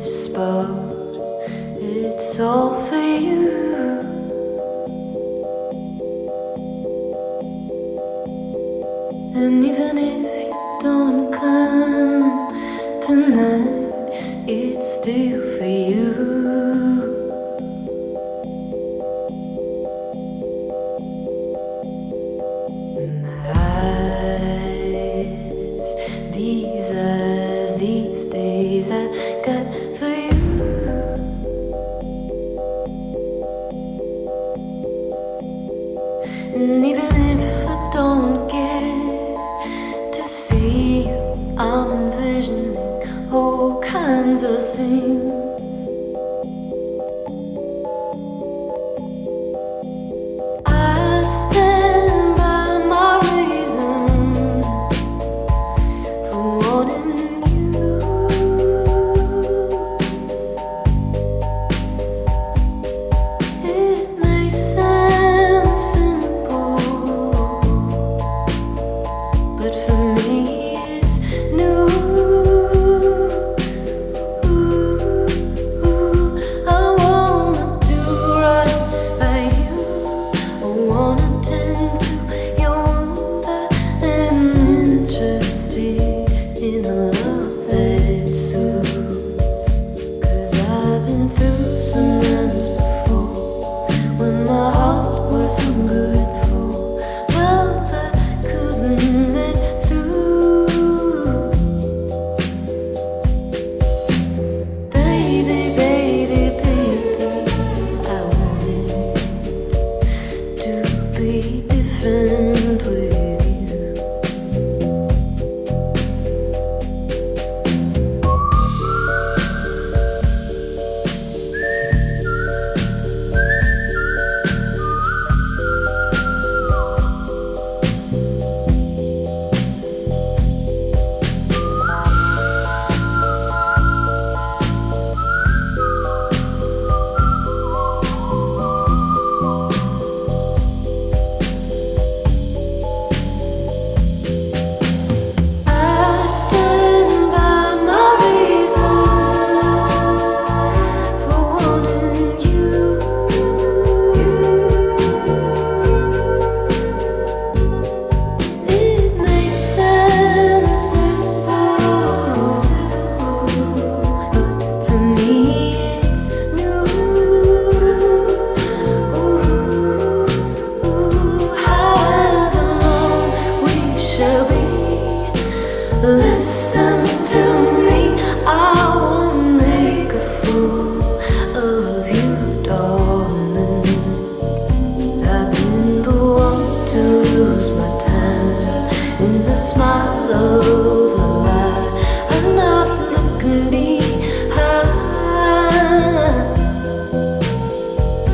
spot, it's all for you. And even if you don't come tonight, it's still for you. These days I got for you. And even if I don't get to see you, I'm envisioning all kinds of things. I stand by my reasons for wanting you. It may sound simple, but for me it's new. I wanna do right by you. I wanna tend to your wounds. I am interested in a love that soothes. 'Cause I've been through some times before when my heart was hungry and full. Well, I couldn't let through. Baby, baby, baby, I wanted to be different with you. I stand by my reasons for wanting you. It may sound simple, but for me it's new. However long we shall be, listen to